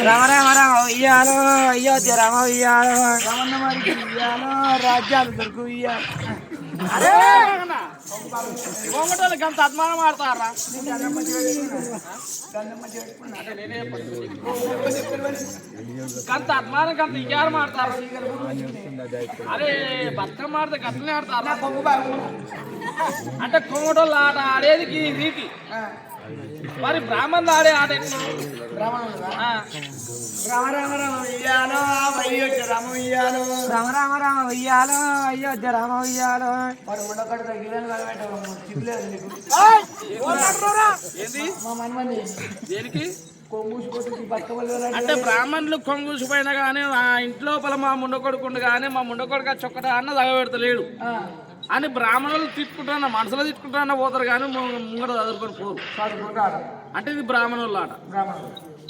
రామ రామ రామ ఉయ్యాలో అయోధ్య రామ ఉయ్యాలో రాజ్యాలు దొరుకు కోమటోళ్ళకి అంత అభిమానం ఆడతారా కంత అభిమానం అంత ఇయ్యారు ఆడతారు అరే బతుకమ్మ ఆడితే గట్లనే ఆడతారా అంటే కోమటోళ్ళు ఆట ఆడేది రీతి మరి బ్రాహ్మణులు ఆడే ఆట రామ రామ రామ ఉయ్యాలో అయోధ్య రామ ఉయ్యాలో రామ రామ రామ ఉయ్యాలో అయోధ్య రామ ఉయ్యాలో మరి ఉండకడ దేనికి అంటే బ్రాహ్మణులు కొంగూసిపోయినా కానీ ఆ ఇంట్లో మా ముండకొడుకుండు కానీ మా ముండకొడుకు చొక్కట అన్న తగబెడతలేడు అని బ్రాహ్మణులు తిట్టుకుంటున్నా మనసులో తిట్టుకుంటున్నా పోతారు కానీ ముంగట చదువుకొని పోరు అంటే ఇది బ్రాహ్మణుల ఆట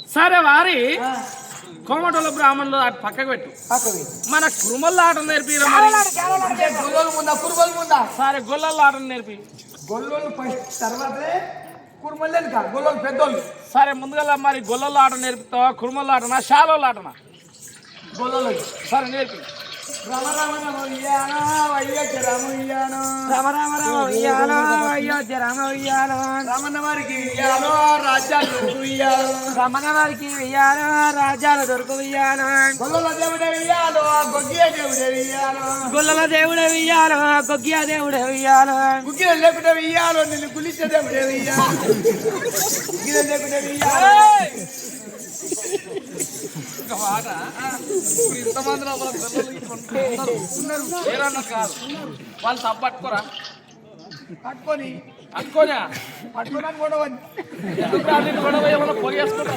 సరే వారి కోమటోళ్ళ బ్రాహ్మణులు అటు పక్కకు పెట్టు మన కురుమల్ల ఆట నేర్పి సరే గొల్లల ఆట నేర్పి గొల్లోళ్ళు తర్వాతే కురుమల్లేని కాదు గొల్లోళ్ళు పెద్దోళ్ళు సరే ముందుగా మరి గొల్లల ఆట నేర్పుతావా కురుమల్ల ఆటనా శాలోళ్ళ ఆటనా గొల్లోళ్ళు సరే నేర్పి రామ రామ రామ ఉయ్యాలో అయోధ్య రామ ఉయ్యాలో రామ రామ రామ ఉయ్యాలో అయోధ్య రామ ఉయ్యాలో రమణ వారికి ఉయ్యాలో రాజ్యాలు దొరుకు ఉయ్యాలో రమణ వారికి ఉయ్యాలో రాజ్యాలు దొరుకు ఉయ్యాలో గొల్లల దేవుడే ఉయ్యాలో గొగ్గియ దేవుడే ఉయ్యాలో గొల్లల దేవుడే ఉయ్యాలో గొగ్గియ దేవుడే ఉయ్యాలో గుగ్గిల లేకుండా ఉయ్యాలో నిన్ను గులిచ్చే దేవుడే ఉయ్యాలో గుగ్గిల లేకుండా ఉయ్యాలో ఇంతమంది కాదు వాళ్ళు తప్పు పట్టుకోరా పట్టుకొని అనుకోనా పట్టుకోవడానికి కూడా ఏమన్నా పొగేసుకుంటా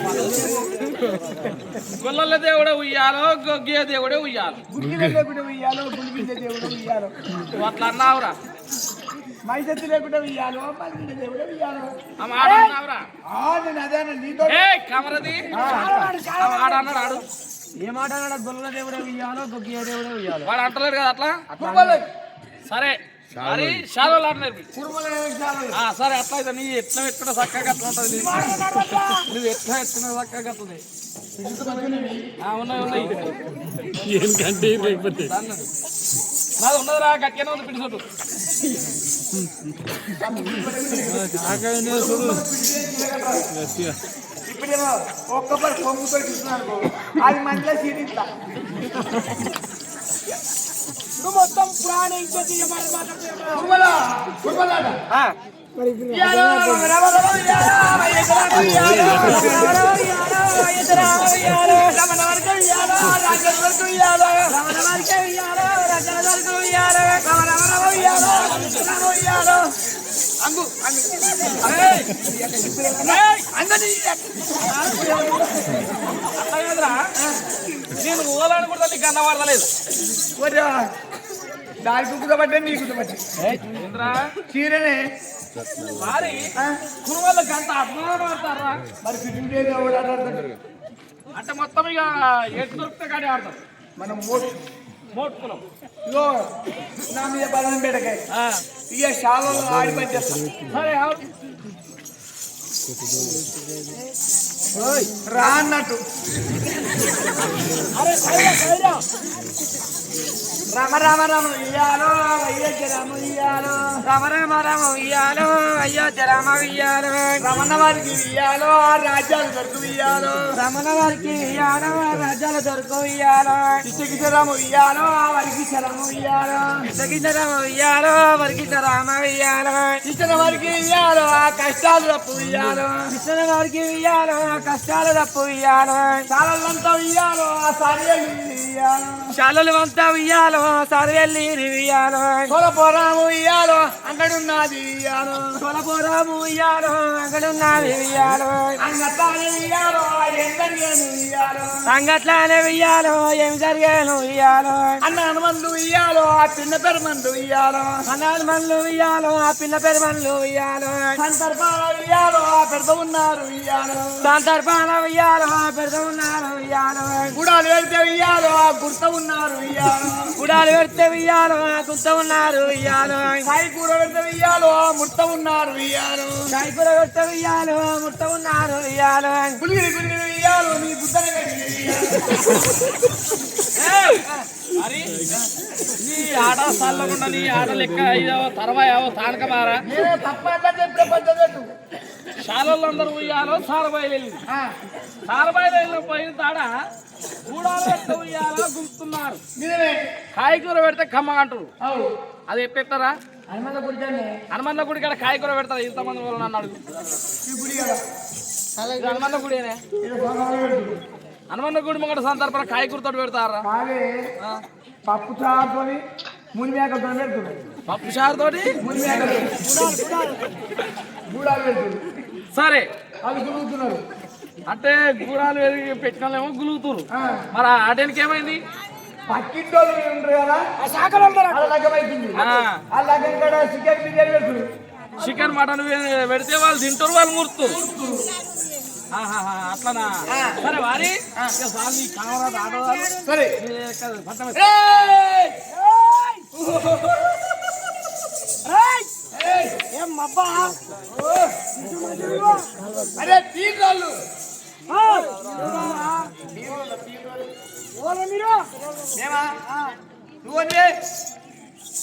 గొల్లల దేవుడే ఉయ్యాలో గొగ్గియ దేవుడే ఉయ్యాలో గుగ్గిల లేకుండా ఉయ్యాలో గులిగించే దేవుడే ఉయ్యాలో నువ్వు అట్లా అన్నావురా మైసెత్తి లేకుండా ఉయ్యాలో మల్లి దేవుడే ఉయ్యాలో నేను అదే నీతో కమరది ఆడ అన్నాడు ఆడు ఏ మాట అన్నాడు గొల్లల దేవుడే ఉయ్యాలో గొగ్గియ దేవుడే ఉయ్యాలో వాడు అంటలేడు కదా అట్లా సరే మరి శాలలో ఆట నేర్పి సరే అట్లా అయితే నీ ఎట్లా ఎత్తున చక్కగా అట్లా ఉంటుంది నువ్వు ఎట్లా ఎత్తున చక్కగా అట్లది ఉన్నాయి ఉన్నాయి నాది ఉన్నదిరా గట్టిగానే ఉంది పిడిసొట్టు ఇప్పుడేమో ఒక్కసారి పొంగుతో ఇస్తున్నాను అది మంచిగా చీరిస్తా నువ్వు మొత్తం ప్రాణి నేను ఊలాడు కూడా నీకు అన్నవాడలేదు దాని కుక్కుతబట్టే నీ కుట్టబట్టే చీరనే మరి కురువాళ్ళకి అంత అభిమానం ఆడతారా మరి ఫిట్టింగ్ ఆడతాడు అంటే మొత్తం ఇక ఎటు దొరికితే కానీ ఆడతారు మనం మోటుకులం ఇగో నా మీద బలం పెట్టకాయ ఇక శాలలో ఆడి పని చేస్తాం సరే రా అన్నట్టు రామ రామ రామ ఉయ్యాలో అయోధ్య రామ ఉయ్యాలో రామ రామ రామ ఉయ్యాలో అయోధ్య రామ ఉయ్యాలో రమణ వారికి ఉయ్యాలో రాజ్యాలు దొరుకు ఉయ్యాలో రమణ వారికి ఉయ్యాలో రాజ్యాలు దొరుకు ఉయ్యాలో కిచ్చ రామ ఉయ్యాలో వరికి రామ ఉయ్యాలో కిచ్చ రామ ఉయ్యాలో వరికి రామ ఉయ్యాలో కిచ్చన వారికి ఉయ్యాలో ఆ కష్టాలు తప్పు ఉయ్యాలో కిచ్చన వారికి ఉయ్యాలో ఆ కష్టాలు తప్పు ఉయ్యాలో చాలంతా ఉయ్యాలో ఆ సారియలు ఉయ్యాలో శాలలు అంతా ఉయ్యాలో సర్వెల్లి ఉయ్యాలో సొలపోరాము ఉయ్యాలో అంగడున్నది ఉయ్యాలో సొలపోరాము ఉయ్యాలో అంగడున్నది ఉయ్యాలో అంగట్లానే ఉయ్యాలో ఏం జరిగాను ఉయ్యాలో అంగట్లానే ఉయ్యాలో ఏం జరిగాను ఉయ్యాలో అన్న హనుమంతులు ఉయ్యాలో ఆ పిన్న పెరుమందు ఉయ్యాలో అన్న హనుమంతులు ఉయ్యాలో ఆ పిన్న పెరుమందు ఉయ్యాలో సంతర్పాల ఉయ్యాలో ఆ పెడతా ఉన్నారు ఇయ్యాలో సందర్భాన ఉయ్యాలో పెడతా ఉన్నారు ఉయ్యాలో గుడాలు వెళ్తే ఇయ్యాలో గుర్త ఉన్నారు ఇయ్యాలో గుడాలు పెడితే ఉయ్యాలో గుంత ఉన్నారు ఉయ్యాలో కాయ కూర పెడితే ఇయ్యాలో ముర్త ఉన్నారు ఇయ్యాలో కాయకూర పెడితే ఉయ్యాలో ముట్ట ఉన్నారు ఉయ్యాలో గులిగిరి ఇయ్యాలో మీ గుద్దన మరి నీ ఆట చల్లకుండా నీ ఆట లెక్క అయ్యో తర్వాయో తానక మారా నేనే తప్ప చెప్పే పద్ధతి శాలలో అందరూ ఉయ్యాలో సారబాయిలు వెళ్ళింది సారబాయిలు వెళ్ళిన పోయిన తాడ కూడాలు పెడితే ఉయ్యాలో గుంతున్నారు నిజమే కాయకూర పెడితే కమ్మ అంటారు అవు అది ఎట్టెత్తారా హనుమంత గుడికానే హనుమంత గుడి కాడ కాయకూర పెడతారు ఇంతమంది వాళ్ళు నన్ను అడుగు ఈ గుడి కదా ఇది హనుమంత గుడేనే ఇది సోమవారం పెడుతుంది హనుమంత గుడి ముంగట సందర్భం కాయకూరతో పెడతారా కాదే పప్పు చారుతోని ముని మేకలతో పెడుతున్నాయి పప్పు చారుతోటి ముని మేకలు గూడాలు పెడుతుంది సరే అది గురుగుతున్నారు అంటే గూడాలు పెరిగి పెట్టిన వాళ్ళేమో గులుగుతురు మరి ఆ ఆటనికి ఏమైంది పక్కింటోళ్ళు ఉంటారు కదా ఆ శాఖలు ఉంటారు వాళ్ళ లగ్గం అవుతుంది ఆ లగ్గం కూడా చికెన్ బిర్యానీ పెడుతుంది చికెన్ మటన్ పెడితే వాళ్ళు తింటారు వాళ్ళు మురుతురు అట్లనా సరే వారి కామరాజు ఆటోదారు సరే ఏం అబ్బా అరే తీర్రాళ్ళు ఓరే మీరు మేమా నువ్వు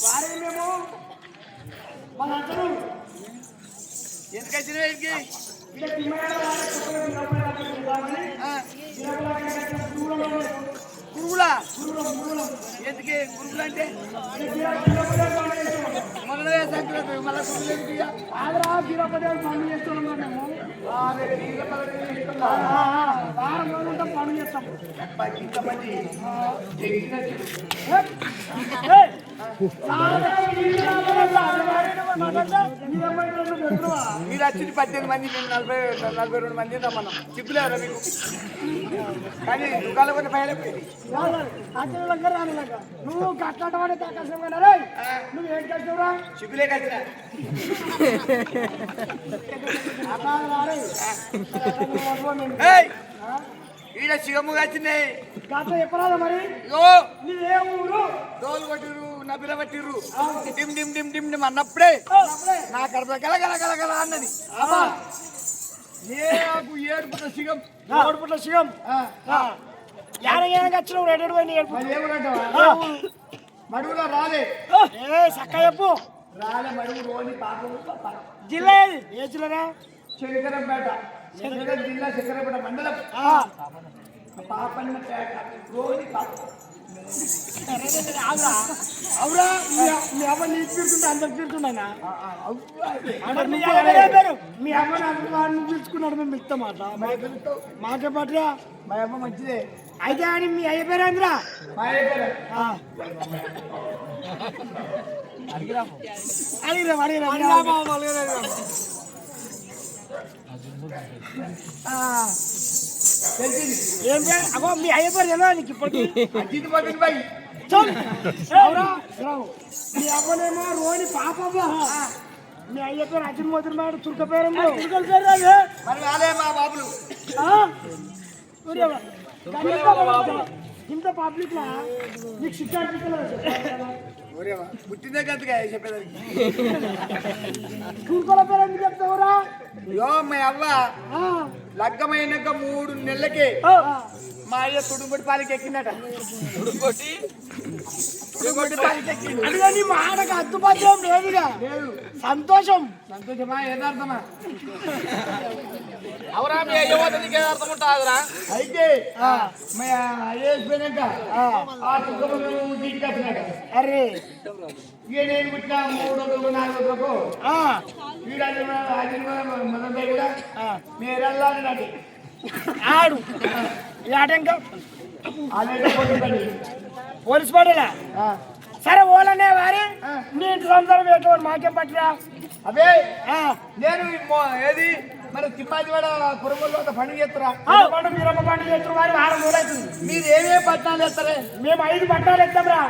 వారే మేము మన అందరూ ఎందుకు వచ్చిన వీడికి ఇలా తిమ్మగా గురుగులా ఎందుకే గురుగులు అంటే మొదలే సంక్రాంతి మళ్ళీ గురుగులు ఎందుకు ఆదరా బీరపదేవి పనులు చేస్తున్నాం మేము వారం రోజులంతా పనులు చేస్తాం ఇంతమంది మీరు వచ్చింది 18 మంది మేము 42 మంది రమ్మన్నాం చిప్పులేరా మీకు కానీ దుకాణం కొన్ని పైన నువ్వు కట్టడం కష్టం కదా నువ్వు ఏం కష్టంరా చిప్పులే కట్టినా ఈడ శివము వచ్చినాయి గత ఎప్పరాదా మరి ఇగో నీదే ఊరు డోలు కొట్టిర్రు నబిర పట్టిర్రు డిమ్ డిమ్ డిమ్ డిమ్ డిమ్ అన్నప్పుడే నా కడుపులో గల గల గల గల అన్నది ఏకు ఏడుపుట సిగం ఏడుపుట్ల శివం వచ్చినావు రెడీ పోయి మరి ఏమనంటావా మడుగులో రాలే చక్క చెప్పు రాలే మడుగు రోని పాపము జిల్లా ఏది ఏ జిల్లానా శంకరంపేట శంకరం జిల్లా శంకరంపేట మండలం పాపన్న పేట రోని పాప అవురా మీ అమ్మ నీకు తీరుతుంటే అందరికి తీరుతున్నాయినా మీ అమ్మని అందరిని పిలుచుకున్నాడు మేము మిగతా మాట మాకే పట్రా మా అమ్మ మంచిదే అయితే అని మీ అయ్య పేరు అందరా మా అయిపోయారు ఏం పేరు అగో మీ అయ్య పేరు ఎలా నీకు ఇప్పటికి అజిత్ పట్టిన బాయ్ మీ అమ్మనేమో రోని పాపమ్మ మీ అయ్య పేరు అర్జున్ మోదర్ మేడం తుర్క పేరు మరి రాలే మా బాబులు ఇంత పబ్లిక్ లా నీకు శిక్ష పుట్టిందే గంతగా చెప్పేదానికి తుర్కల పేరు ఎందుకు చెప్తావురా యో మా అవ్వ లగ్గమైనాక 3 నెలలకే మా అయ్య తుడుముడి పాలకి ఎక్కిందట తుడుముడి పాలకి ఎక్కింది అదిగా నీ మాటకు అద్దుపద్యం లేదుగా లేదు సంతోషం సంతోషమా ఏదార్థమా అవరా మీ అయ్యవత నీకే అర్థం ఉంటాదిరా అయితే మా అయ్య వేసిపోయినాక ఆ తుడుముడు తీసుకొచ్చినాక అరే ఇక నేను పుట్టిన 300 400 వీడాలి మనంపై కూడా మీరెళ్ళాలి ఆడు ఈ ఆట ఇంకా అలాగే పోలీసు పడేలా సరే ఓలనే వారి నీ సంసారం పెట్టు మాకేం పట్టిరా అదే నేను ఏది మరి తిమ్మాజివాడ కుటుంబంలో పండుగ చేస్తారా పండుగ మీరమ్మ పండుగ చేస్తారు వారి వారం రోజులవుతుంది మీరు ఏమేమి పట్టణాలు చేస్తారే మేము 5 పట్టాలు ఎత్తాంరా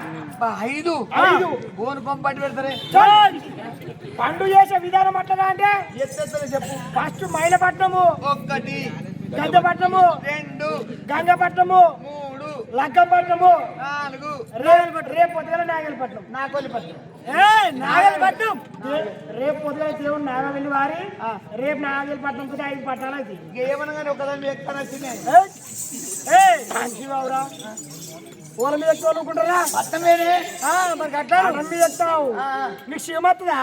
5 బోను పంపటి పెడతారే పండు చేసే విధానం అట్లా అంటే ఎత్తెత్తలు చెప్పు. ఫస్ట్ మైలపట్నము, 1 గద్దపట్నము, 2 గంగపట్నము, 3 లగ్గపట్నము, 4 రేపు పొద్దున నాగలిపట్నం. నాగోలిపట్నం. నాగలిపట్నం రేపు పొద్దున దేవుడు నాగవెల్లి వారి రేపు నాగలిపట్నం 5 పట్టాలు అయితే ఏమనగానే ఒకదాన్ని ఎక్కడ వచ్చినాయి. మంచివావురా పూల మీద ఎక్కువనుకుంటారా పట్టమేనే మరి గట్లా మీద ఎక్కుతావు నీకు శ్రీమతుదా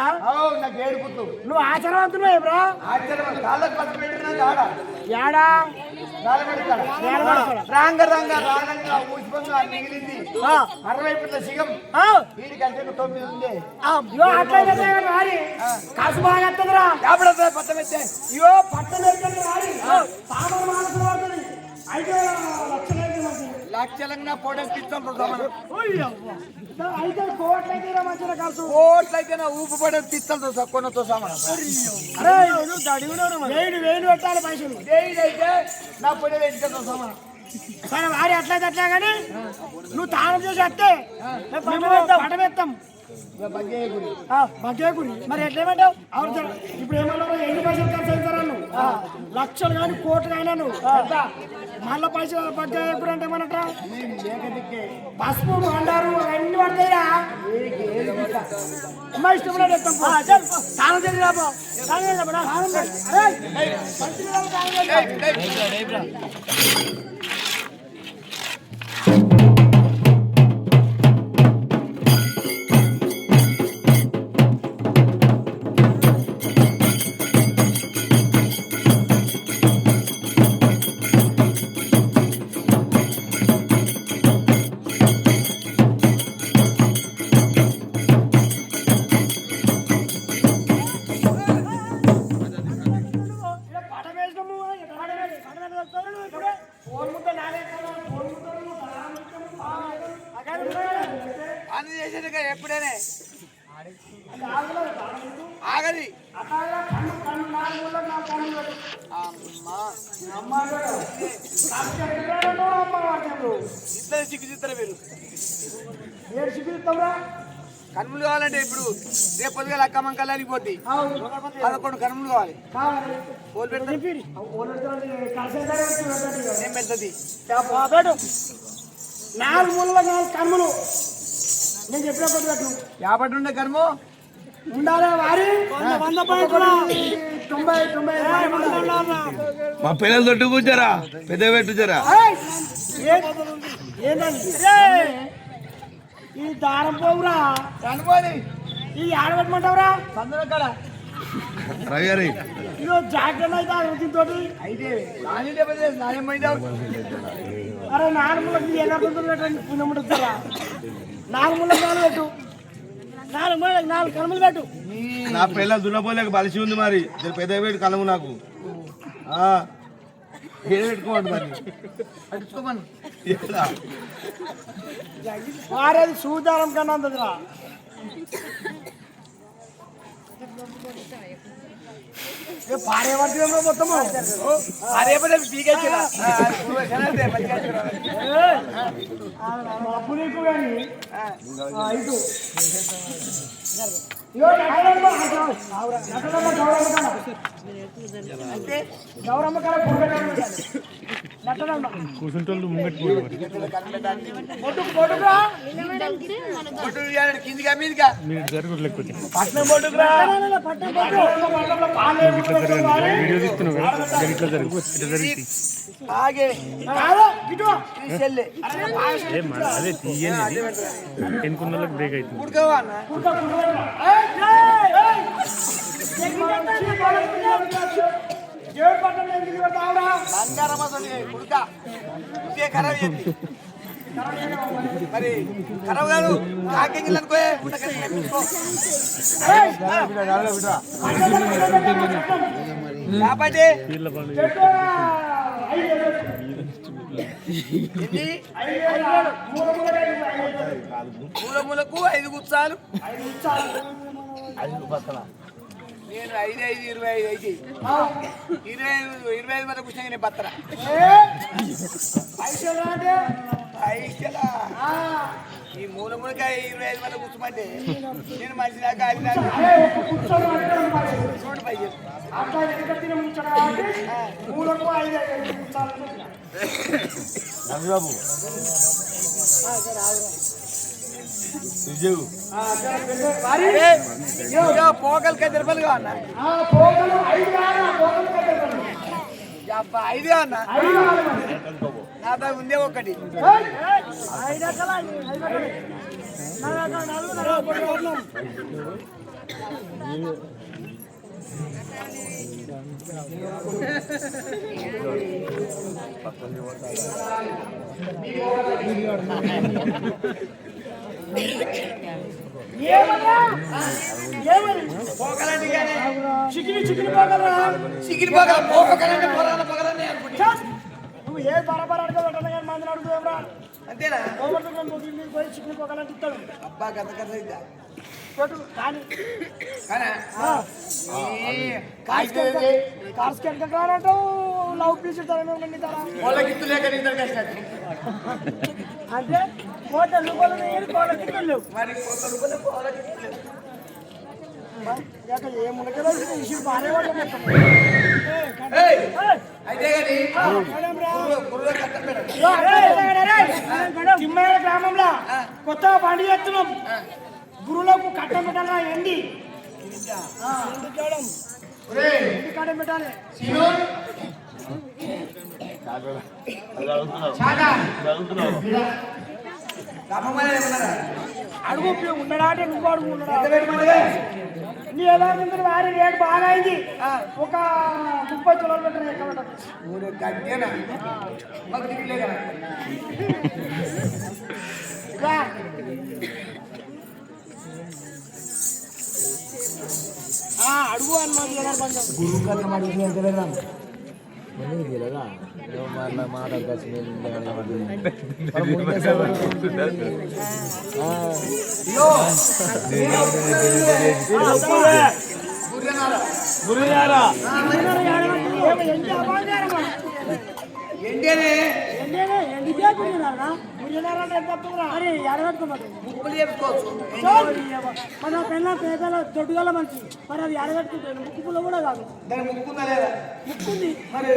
నాకు ఏడుపుతూ నువ్వు ఆచారవంతులు ఏమ్రా ఆశ్చర్యం కాళ్ళకు పట్టు పెట్టినా ఆడ ఏడా రాంగ రంగ రానంగా పుష్పంగా మిగిలింది 60 ఫీట్ల సిగం వీడికంటే 9 ఉంది. అట్లా వారి కాసు బాగా వస్తుందిరా పట్టం ఎత్తే అయ్యో పట్టం ఎత్తండి వారి సామాన్ మానసు పడుతుంది 5 లక్షలంగా పోటీ ఇస్తాం. అయితే కోట్లయితే మంచిగా ఖర్చు కోట్లయితే ఊపు పడే తీస్తాం కొనతో సామాన్. వేలు పెట్టాలి పైసలు అయితే నా పొడి ఇంటితో సామాన్. సరే వారి అట్లయితే అట్లా కానీ నువ్వు తానం చేసి వస్తే పటం ఎత్తాం బగ్గే గురి మరి ఎట్లేమంటావు అవును ఇప్పుడు ఏమన్నా ఎన్ని పైసలు ఖర్చు అవుతారు లక్షలు కానీ కోట్లు కానీ నువ్వు మళ్ళీ పైసలు బగ్గే గురి అంటే ఏమన్నట్రా పసుపు బండారు అన్ని పడతాయిరా అమ్మా ఇష్టం ఎత్తాం తానం చేసి రాబో అన్ని చేసేది ఎప్పుడైనా ఆగది. ఇద్దరు సిగ్గుచిత్తారు వీళ్ళు. కనుములు కావాలంటే ఇప్పుడు రేపు పొద్దుగా లక్క మంకల్లానికి పోతాయి 11 కనుములు కావాలి. ఓలు పెడుతుంది ఏం పెడుతుంది 4 మూలలో 4 కర్మలు నేను చెప్పిన కొద్దిగా 50 ఉండే కర్ము ఉండాలి వారి 90 మా పిల్లలు తొట్టు కూర్చారా పెద్ద పెట్టుచారా ఈ దారం పోవురా కనుమోని ఈ ఆడబెట్టమంటావురా సందులో కాడ రవి గారి ఇదో జాగ్రత్త అయితే అభివృద్ధితోటి అయితే నాణ్యమైందా అరే 4 మూలకి ఎలా పుణ్యముడుతారా 4 మూలకి 4 పెట్టు 4 మూలకి 4 కర్మలు పెట్టు నా పిల్లలు దున్నపోలేక బలిసి ఉంది మరి పెద్ద పెట్టి కలము నాకు ఏడు పెట్టుకోండి మరి పట్టించుకోమను. వారేది సూదారం కన్నా అందదురా పారేవర్తి మొత్తము అరే పీకేసిరా అప్పు నీకు కానీ ఇటు గౌరమ్మ కాడ కూర్చుంటోళ్ళు కిందిగా మీదిగా పట్నం బొడ్డుకురా వీడియో తీస్తున్నావు ఆగే అదే తీయండి ఎన్నుకున్న బ్రేక్ అవుతుంది ఉడకవా అన్న బంగారం అసలు ఉడక ఉడికే ఖరాబ్ అయింది మరి ఖరాబ్ కాదు కాకింగ్ అనుకో కాబట్టి మూలములకు 5 గుచ్చాలు నేను 5 5 25 అయితే 25 మంది కూర్చొని నేను బత్తరా ఈ మూలములకాయ 25 మంది కూర్చోమంటే నేను మంచి దాకా అది నాకు అరే ఒక కూర్చొని అడగడం పైసలు. చూడు పైకి అట్లా వెనక తిని ముచ్చట కాబట్టి మూలకు 5 కూర్చోాలని బాబు పోగలకి 5 రూపాయలు కావన్నా పోగలు 5 కాదు పోగలు కట్టేస్తాను 5 అన్న నా దగ్గర ఉందే ఒకటి పోగలండి కానీ చికిని పోగలరా చికెన్ పోగల పోగలంటే పోరాలనే అనుకుంటా నువ్వు ఏ బరాబర్ అడగబెట్టను కానీ మందిని అడుగుదేవరా అంతేనా పోయి చికిని పోగలంటే ఇస్తాడు అబ్బా గత కథ ఇద్దా పెట్టు కానీ కానా కార్స్ కెనక కానంటావు లవ్ పీస్ ఇస్తారని వాళ్ళకి ఇత్తు లేక ఇద్దరు కష్టాలు అంటే హోటల్ రూపాయలు లేవు మరి 100 రూపాయలు వాళ్ళకి ఇత్తు లేవు ఏ మునకలో ఇష్యూ బాగానే అయితే తిమ్మయ్య గ్రామంలో కొత్తగా బండి చేస్తున్నాం గురువులకు కట్టం పెట్టాలా ఎండి కట్టం పెట్టాలి అడుగు ఉండడా అంటే నువ్వు అడుగు ఉండడా నీ ఎలా ఉంటుంది వారి రేటు బాగా అయింది ఒక 30 తులాలు పెట్టారు ఎక్కడ అడుగు అన్నమాట కొంచెం మన పెళ్ళ పేదల దొడ్డుగల మంచి మరి అది ఎడగట్టుకుంటాను ముక్కుపులో కూడా కాదు ముక్కుందా లేదా ముక్కుంది మరి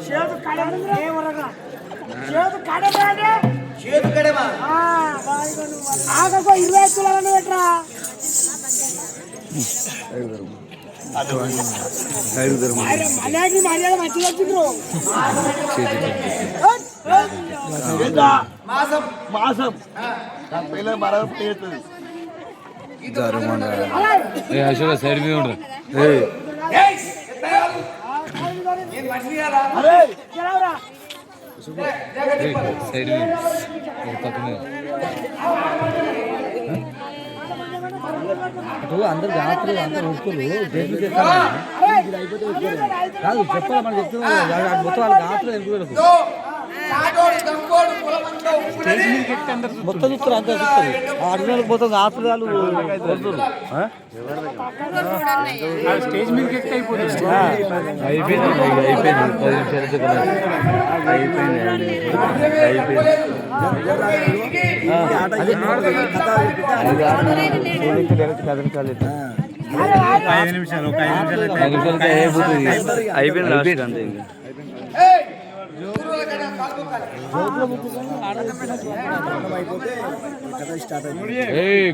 చేతు కడమగా చేతు కడమే చేతు కడమా ఆగకో 20 తులాలను పెట్టరా మర్యాద మంచిగా వచ్చిండ్రు మాసం మాసం సైడ్ మీద ఉండదు నేను మనిషిని కదా సైడ్ మీద పక్క మీద అటు అందరు జాతర అందరు ఒప్పుకోరు దేనికి కాదు చెప్పాలి మనం చెప్తున్నాం మొత్తం వాళ్ళ జాతర ఎదుగుదలకు మొత్తం చూస్తారు అంతా చూస్తారు అడిగిన మొత్తం ఆపురాలు స్టేజ్ మీద అయిపోతుంది అయిపోయింది 5 నిమిషాలు అయిపోయింది అంతే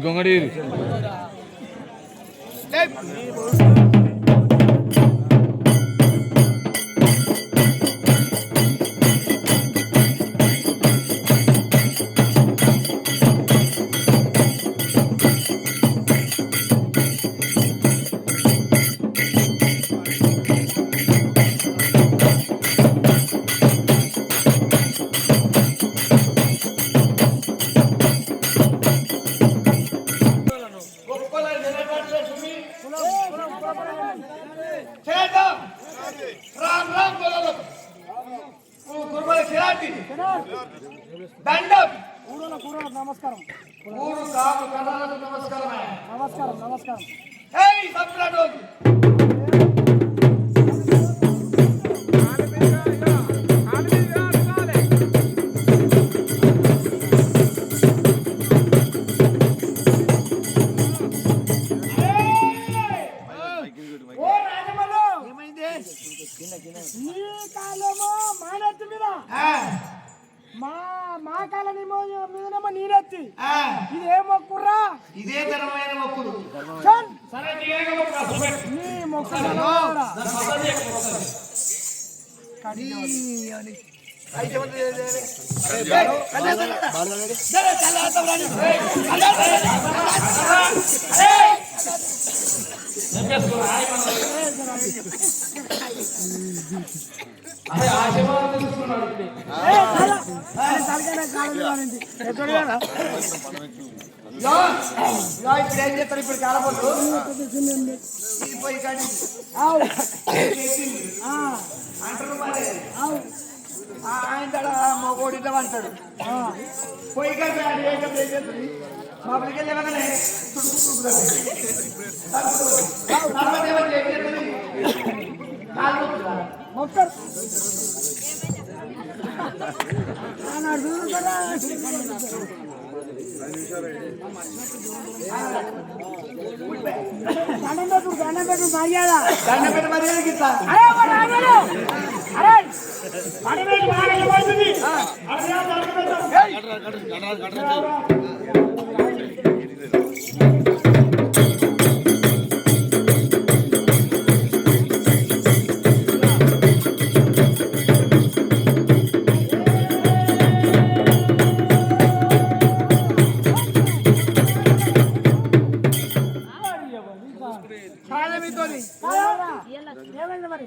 గొంగడి దండం నమస్కారం ఊరు కాపు కథలకు నమస్కారం నమస్కారం నమస్కారం ఏయ్ సప్రాటోజు నీ కాలేమో మానెత్తి మీద మా కాలనేమో మీదనేమో నీరెత్తి ఇదే మొక్కురా ఇదే ధర్మమైన మొక్కుడు నీ మొక్కు ఇప్పుడు ఏం చేస్తారు ఇప్పుడు కాలపోతు పోయి కానీ అంటారు మరి ఆయన మొగోడు ఇట్లా అంటాడు పోయి కానీ ఏం చేస్తుంది మాపలికి వెళ్ళగానే మొక్కరు దండం పెట్టు మర్యాద దండపెట్టి మర్యాదకి ఇస్తా ఏమైంది మరి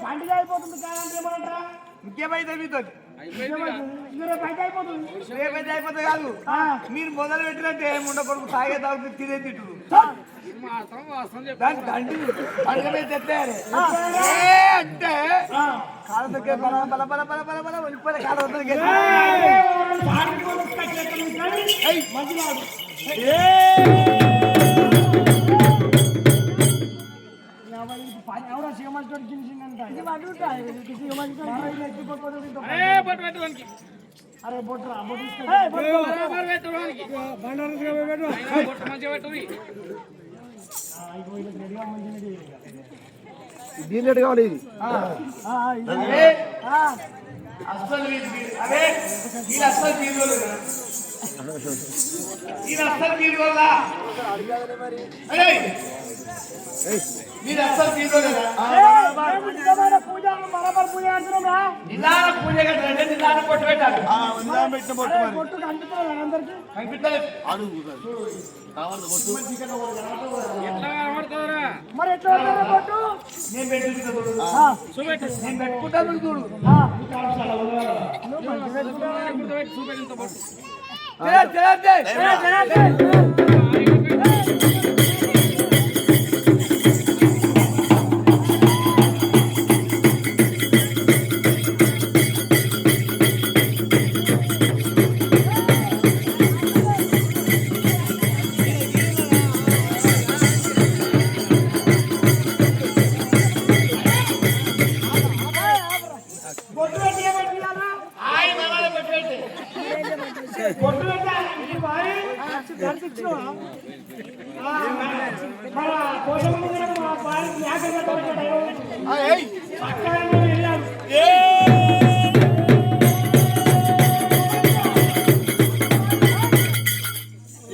పండుగ అయిపోతుంది కాదంటే ఏమంటారా ఇంకేమైతే మీతో రేపు అయిపోతుంది రేపైతే అయిపోతే కాదు మీరు మొదలు పెట్టినట్టే ముండ కొడుకు తాగే తాగు తినే తిట్టుడు దాని దండి పండుగ తెచ్చారు అంటే కాళ్ళకి బల బల బల బల బల బల వెళ్ళిపోయి కాళ్ళ ఎవరో సీమంతుడు గిలిచిందంట ఇది అడుగుతా అరే బొట్రా దీని కావాలి ఇది అసలు అదే ఇది అసలు తీసుకోలేదు ఇది అసలు తీసుకోవాలా మీరు అసలు తీసుకోలేదా పూజ బరాబర్ పూజ అంటున్నా నిదాన పూజ కట్టండి నిదాన పొట్టు పెట్టాలి బొట్టు కనిపిస్తుంది అందరికి కనిపిస్తలేదు మరి ఎట్లా బొట్టు నేను నేను పెట్టుకుంటాను చూడు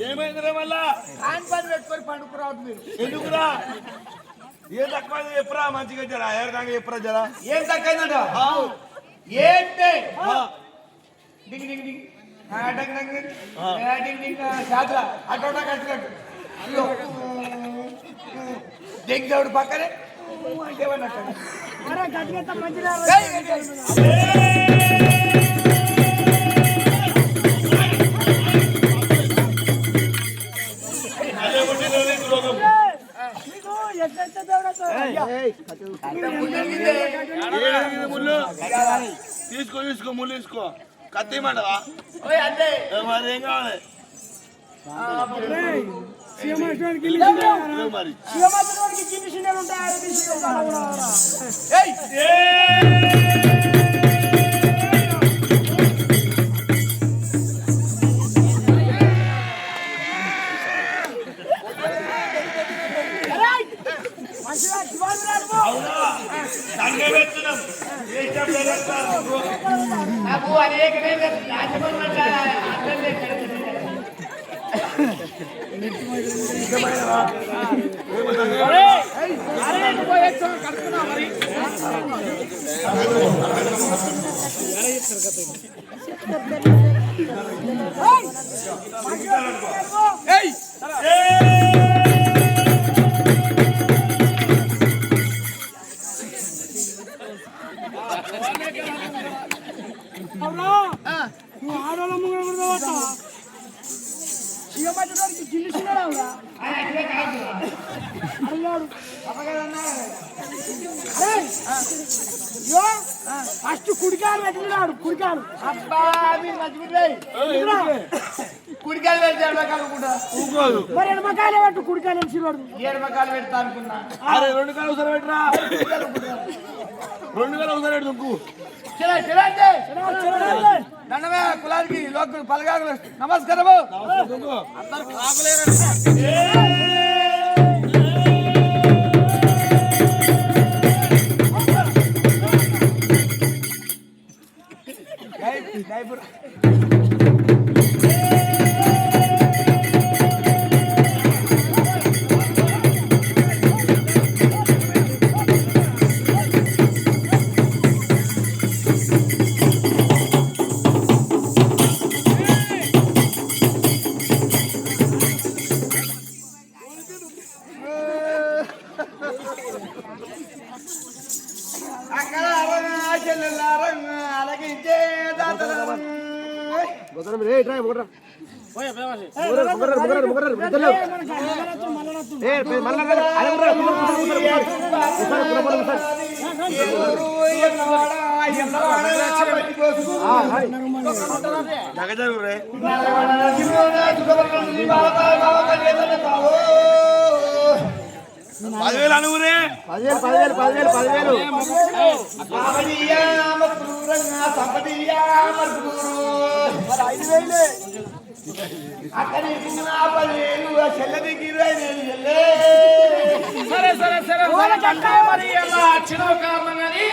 ఏమైందిరా మళ్ళా పెట్టుకొని పండుకురావద్దు మీరు ఎందుకురా ఏ తక్కువ ఎప్పుడా మంచిగా జరా ఏడాది ఎప్పుడా జరా ఏం తక్కువైందంట ఏంటే డింగ్ డింగ్ డింగ్ డంగ్ డంగ్ డింగ్ డింగ్ శాస్త్ర అటోటా కట్టినట్టు అయ్యో డింగ్ దేవుడు పక్కనే అంటే ఏమన్నట్టు అరే గట్టిగా మంచిగా తీసుకో తీసుకో ముళ్ళు తీసుకో కత్తి మంటవా అంతే మరి ఏం కావాలి మరి సంగే పెడుతున్నాం దేశం పెడతారు నాకు అనేకమైన రాజభవన్ నువ్వు ఆడవాళ్ళ ముంగడ కూడా పోతావా ఇక పట్టడానికి జిల్లు చిన్నడా ఫస్ట్ కుడికాలు పెట్టినాడు కుడికాలు అబ్బా మీరు మర్చిపోయి కుడికాయలు పెడితే ఎడమకాలనుకుంటా మరి ఎడమకాయలు పెట్టు కుడికాయలు వేసినాడు ఎడమకాలు పెడతా అనుకున్నా అరే 2 కాలు అవసరం పెట్టరా 2 కాలు అవసరం పెట్టు దుక్కు దండమే కులానికి లోకులు పలగాకులు నమస్కారము అందరు కాకులేరు అక్కడ అలాగించే జగజరు రే పదివేలు అనుగురే 10,000 సరే సరే సరే మరి అలా వచ్చిన కారణం కానీ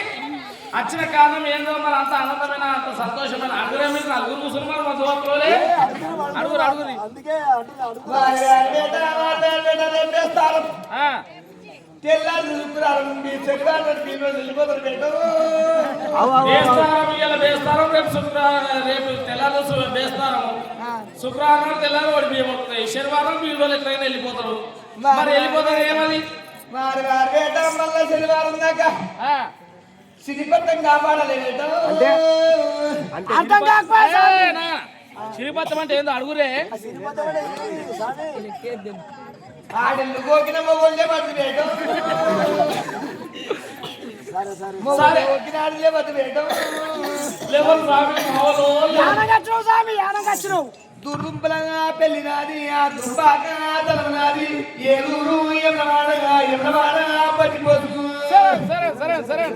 వచ్చిన కారణం ఏందో మరి అంత ఆనందమైన అంత సంతోషమైన అడుగురే మీరు నలుగురు ముసల్మాన్ మా దోపలోలే అడుగురు అడుగురి బేస్తారం రేపు రేపు తెల్లారు బేస్తారం శుక్రవారం తెల్లారు వాడు బియ్యం వస్తాయి శనివారం వీళ్ళు ఎక్కడైనా వెళ్ళిపోతారు మరి వెళ్ళిపోతారు ఏమది శనివారం దాకా సిరిపత్రం కాపాడాలి శ్రీపత్రం అంటే ఏందో అడుగురే ఆడెళ్ళు గోకిన మొగోళ్ళే బతుకు వేయటం గోకిన ఆడలే బతుకు వేయటం దుర్దుంపలంగా పెళ్లినాది ఆ దుర్బాగా తలనాది ఏలూరు ఎమడవాడగా పట్టిపోతుకు సరే సరే సరే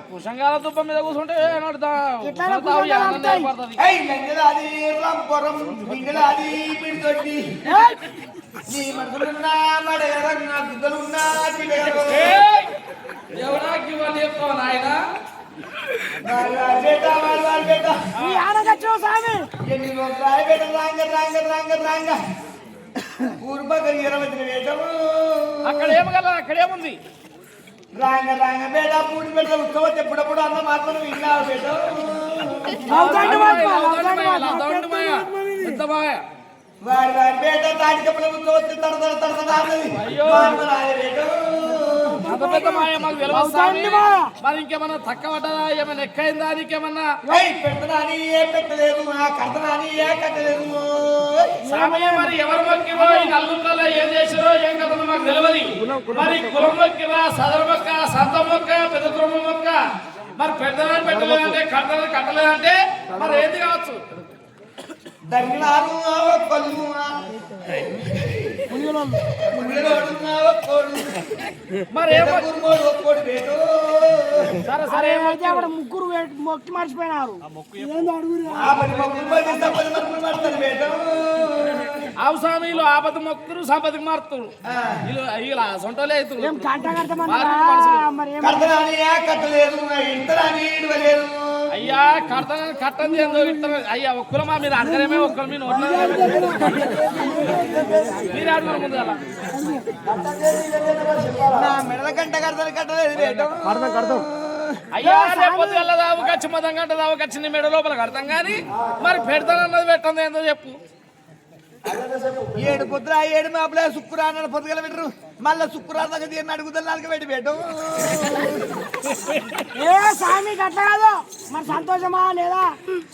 కుషంగాల తుప్ప మీద కూర్చుంటే ఎవరాకి వాళ్ళు చెప్తావు నాయన అక్కడ ఏమగల అక్కడ ఏముంది రాంగ రాంగ బేట పూడి బేట ఉత్సవం ఎప్పుడప్పుడు అన్న మాత్రం విన్నావు బేట వారి వారి బేట తాటికప్పుల ఉత్సవం తడతడతడతడాలి అంత పెద్ద మాయ మాకు తెలియదు మరి ఇంకేమన్నా తక్కువ ఏమైనా ఎక్కైందా నీకేమన్నా పెట్టదని ఏ పెట్టలేదు కట్టదని ఏ కట్టలేదు సమయం మరి ఎవరు మొక్కిరో ఈ నలుగురిలో ఏం చేసిరో ఏం కథలో మాకు తెలియదు మరి కులం మొక్కిరా సదరు మొక్క సంత మొక్క పెద్ద కుటుంబం మొక్క మరి పెద్దలని పెట్టలేదంటే కట్టలేదంటే మరి ఏది కావచ్చు దంగినారు మరి సరే సరే అయితే అక్కడ ముగ్గురు మొక్కి మర్చిపోయినారు అడుగురు ఆవు స్వామిలు ఆపద మొక్కురు సంపదకి మారుతురు ఇలా సొంటలే అవుతురు ఏం కంట కడతామని మరి ఏం కడతరాని కట్టలేదు ఇంటరాని ఇడవలేదు అయ్యా కట్టంది ఏందో ఇస్తారు అయ్యా ఒక్కరమా మీరు అడగరేమే ఒక్కరు మీరు మీరు అడుగురు ముందు అలా నా మెడల గంట కట్టలేదు రేటు కడతాం కడతాం అయ్యా రేపు దావుకొచ్చి మొదం గంట దావుకొచ్చి నీ మెడ లోపల కడతాం కానీ మరి పెడతానన్నది పెట్టండి ఏందో చెప్పు 7 పొద్దున 7 మాపలే శుక్రాన్ని పొద్దుగల పెట్టరు మళ్ళా శుక్రాన్ని దగ్గర తీరిన అడుగుదల నాలుగు పెట్టి పెట్టు ఏ స్వామి అట్లా కాదు మరి సంతోషమా లేదా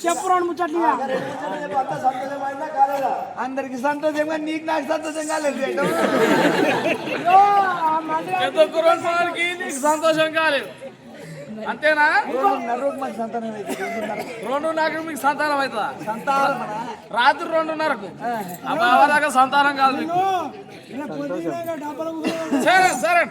చెప్పు రెండు ముచ్చట్లుగా అందరికి సంతోషంగా నీకు నాకు సంతోషం కాలేదు రేటు పెద్ద కుర్రానికి నీకు సంతోషం కాలేదు అంతేనా 2:30 మీకు సంతానం అవుతుందా రాత్రి 2:30కు అబ్బాయి సంతానం కాదు మీకు డబ్బులు సరే సరే